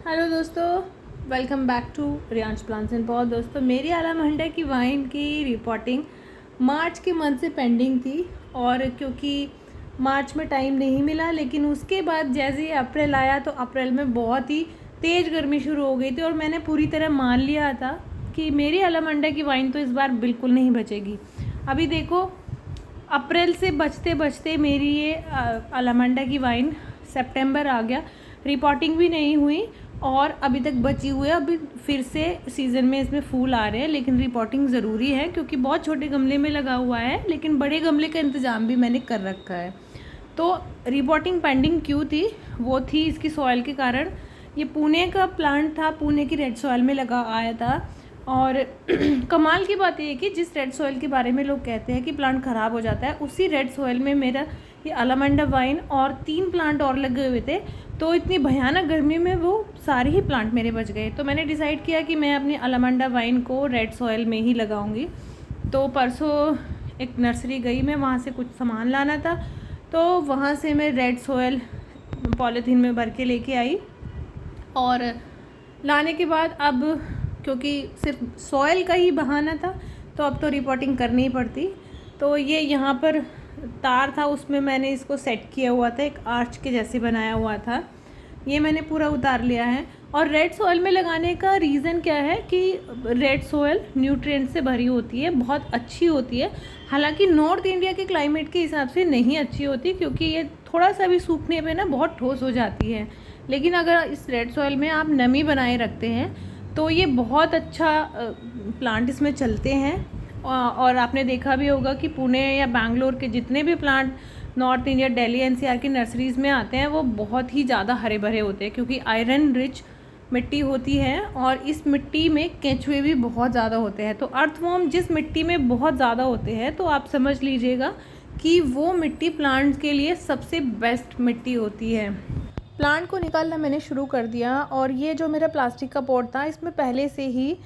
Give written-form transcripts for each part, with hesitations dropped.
Hello दोस्तों, welcome back to Riyansh plants and pot. दोस्तों, मेरी अलामंडा की वाइन की रिपोर्टिंग मार्च के मंथ से पेंडिंग थी और क्योंकि मार्च में टाइम नहीं मिला, लेकिन उसके बाद जैसे ही अप्रैल आया तो अप्रैल में बहुत ही तेज़ गर्मी शुरू हो गई थी और मैंने पूरी तरह मान लिया था कि मेरी अलामंडा की वाइन तो इस बार बिल्कुल नहीं बचेगी। अभी देखो, अप्रैल से बचते बचते मेरी ये अलामंडा की वाइन सितंबर आ गया, रिपोर्टिंग भी नहीं हुई और अभी तक बची हुई है। अभी फिर से सीज़न में इसमें फूल आ रहे हैं, लेकिन रिपोर्टिंग ज़रूरी है क्योंकि बहुत छोटे गमले में लगा हुआ है, लेकिन बड़े गमले का इंतज़ाम भी मैंने कर रखा है। तो रिपोर्टिंग पेंडिंग क्यों थी? वो थी इसकी सॉइल के कारण। ये पुणे का प्लांट था, पुणे की रेड सॉइल में लगा आया था और कमाल की बात ये है कि जिस रेड सॉइल के बारे में लोग कहते हैं कि प्लांट ख़राब हो जाता है, उसी रेड सॉइल में मेरा ये अलामंडा वाइन और 3 प्लांट और लगे हुए थे। तो इतनी भयानक गर्मी में वो सारे ही प्लांट मेरे बच गए। तो मैंने डिसाइड किया कि मैं अपनी अलामंडा वाइन को रेड सॉइल में ही लगाऊंगी। तो परसों एक नर्सरी गई मैं, वहाँ से कुछ सामान लाना था, तो वहाँ से मैं रेड सॉइल पॉलीथीन में भर के लेके आई और लाने के बाद अब क्योंकि सिर्फ सॉइल का ही बहाना था तो अब तो रिपोर्टिंग करनी ही पड़ती। तो ये यहाँ पर तार था, उसमें मैंने इसको सेट किया हुआ था, एक आर्च के जैसे बनाया हुआ था। ये मैंने पूरा उतार लिया है। और रेड सॉइल में लगाने का रीज़न क्या है कि रेड सॉइल न्यूट्रिएंट से भरी होती है, बहुत अच्छी होती है। हालांकि नॉर्थ इंडिया के क्लाइमेट के हिसाब से नहीं अच्छी होती क्योंकि ये थोड़ा सा भी सूखने पे ना बहुत ठोस हो जाती है, लेकिन अगर इस रेड सॉइल में आप नमी बनाए रखते हैं तो ये बहुत अच्छा प्लांट इसमें चलते हैं। और आपने देखा भी होगा कि पुणे या बैंगलोर के जितने भी plant north India, Delhi NCR की नर्सरीज़ में आते हैं वो बहुत ही ज़्यादा हरे भरे होते हैं क्योंकि आयरन रिच मिट्टी होती है और इस मिट्टी में केंचुए भी बहुत ज़्यादा होते हैं। तो अर्थवॉर्म जिस मिट्टी में बहुत ज़्यादा होते हैं तो आप समझ लीजिएगा कि वो मिट्टी प्लांट्स के लिए सबसे बेस्ट मिट्टी होती है। प्लांट को निकालना मैंने शुरू कर दिया और ये जो मेरा प्लास्टिक का पॉट था, इसमें पहले से ही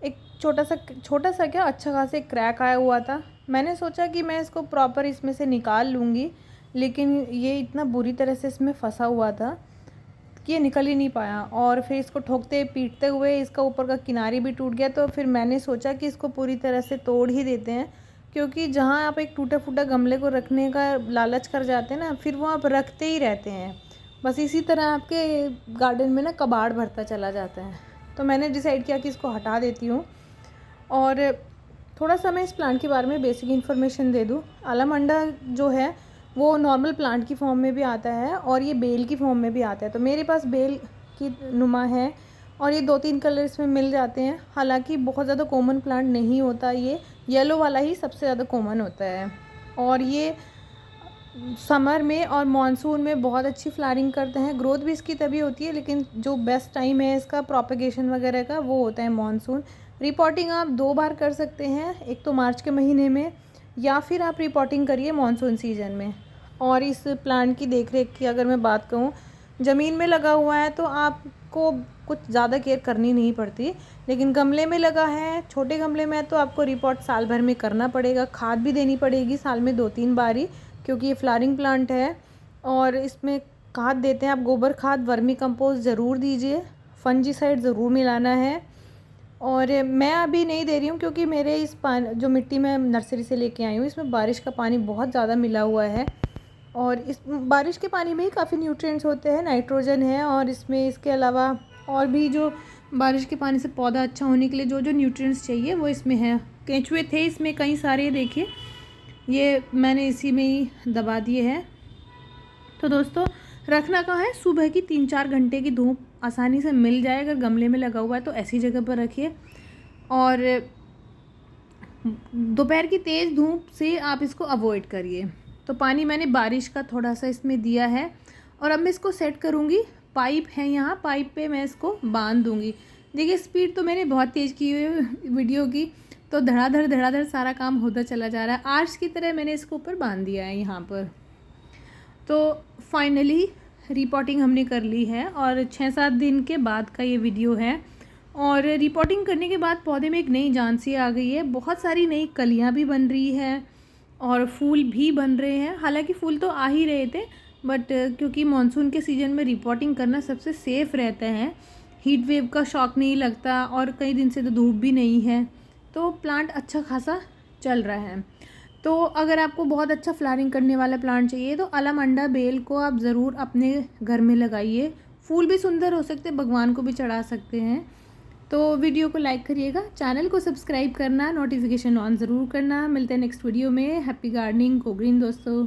एक छोटा सा क्या अच्छा खासा एक क्रैक आया हुआ था। मैंने सोचा कि मैं इसको प्रॉपर इसमें से निकाल लूँगी, लेकिन ये इतना बुरी तरह से इसमें फंसा हुआ था कि ये निकल ही नहीं पाया और फिर इसको ठोकते पीटते हुए इसका ऊपर का किनारी भी टूट गया। तो फिर मैंने सोचा कि इसको पूरी तरह से तोड़ ही देते हैं, क्योंकि जहाँ आप एक टूटा फूटा गमले को रखने का लालच कर जाते हैं ना, फिर वो आप रखते ही रहते हैं। बस इसी तरह आपके गार्डन में ना कबाड़ भरता चला जाता है। तो मैंने डिसाइड किया कि इसको हटा देती हूँ और थोड़ा सा मैं इस प्लांट के बारे में बेसिक इन्फॉर्मेशन दे दूँ। अलामंडा जो है वो नॉर्मल प्लांट की फॉर्म में भी आता है और ये बेल की फॉर्म में भी आता है। तो मेरे पास बेल की नुमा है और ये 2-3 कलर इसमें मिल जाते हैं। हालांकि बहुत ज़्यादा कॉमन प्लांट नहीं होता, ये येलो वाला ही सबसे ज़्यादा कॉमन होता है और ये समर में और मॉनसून में बहुत अच्छी फ्लावरिंग करते हैं। ग्रोथ भी इसकी तभी होती है, लेकिन जो बेस्ट टाइम है इसका प्रोपेगेशन वगैरह का वो होता है मॉनसून। रिपोर्टिंग आप 2 बार कर सकते हैं, एक तो मार्च के महीने में या फिर आप रिपोर्टिंग करिए मॉनसून सीजन में। और इस प्लांट की देखरेख की अगर मैं बात कहूँ, ज़मीन में लगा हुआ है तो आपको कुछ ज़्यादा केयर करनी नहीं पड़ती, लेकिन गमले में लगा है, छोटे गमले में है तो आपको रिपोर्ट साल भर में करना पड़ेगा। खाद भी देनी पड़ेगी साल में 2-3 बार ही, क्योंकि ये फ्लावरिंग प्लांट है और इसमें खाद देते हैं आप। गोबर खाद, वर्मी कंपोस्ट ज़रूर दीजिए, फंजीसाइड ज़रूर मिलाना है। और मैं अभी नहीं दे रही हूँ क्योंकि मेरे इस जो मिट्टी मैं नर्सरी से लेके आई हूँ इसमें बारिश का पानी बहुत ज़्यादा मिला हुआ है और इस बारिश के पानी में ही काफ़ी न्यूट्रिएंट्स होते हैं, नाइट्रोजन है और इसमें इसके अलावा और भी जो बारिश के पानी से पौधा अच्छा होने के लिए जो जो न्यूट्रिएंट्स चाहिए वो इसमें है। केंचुए थे इसमें कई सारे, देखिए ये मैंने इसी में ही दबा दिए हैं। तो दोस्तों, रखना कहाँ है, सुबह की 3-4 घंटे की धूप आसानी से मिल जाए। अगर गमले में लगा हुआ है तो ऐसी जगह पर रखिए और दोपहर की तेज़ धूप से आप इसको अवॉइड करिए। तो पानी मैंने बारिश का थोड़ा सा इसमें दिया है और अब मैं इसको सेट करूँगी। पाइप है यहाँ, पाइप पे मैं इसको बांध दूँगी। देखिए स्पीड तो मैंने बहुत तेज़ की हुई है वीडियो की, तो धड़ाधड़ सारा काम होता चला जा रहा है। आर्च की तरह मैंने इसको ऊपर बांध दिया है यहाँ पर। तो फाइनली रिपोर्टिंग हमने कर ली है और 6-7 दिन के बाद का ये वीडियो है। और रिपोर्टिंग करने के बाद पौधे में एक नई जान सी आ गई है, बहुत सारी नई कलियाँ भी बन रही है और फूल भी बन रहे हैं। हालांकि फूल तो आ ही रहे थे, बट क्योंकि मानसून के सीज़न में रिपोर्टिंग करना सबसे सेफ़ रहता है हीट वेव का शॉक नहीं लगता और कई दिन से तो धूप भी नहीं है, तो प्लांट अच्छा खासा चल रहा है। तो अगर आपको बहुत अच्छा फ्लावरिंग करने वाला प्लांट चाहिए तो अलामंडा बेल को आप ज़रूर अपने घर में लगाइए। फूल भी सुंदर हो सकते हैं, भगवान को भी चढ़ा सकते हैं। तो वीडियो को लाइक करिएगा, चैनल को सब्सक्राइब करना, नोटिफिकेशन ऑन ज़रूर करना। मिलते हैं नेक्स्ट वीडियो में। हैप्पी गार्डनिंग, गो ग्रीन दोस्तों।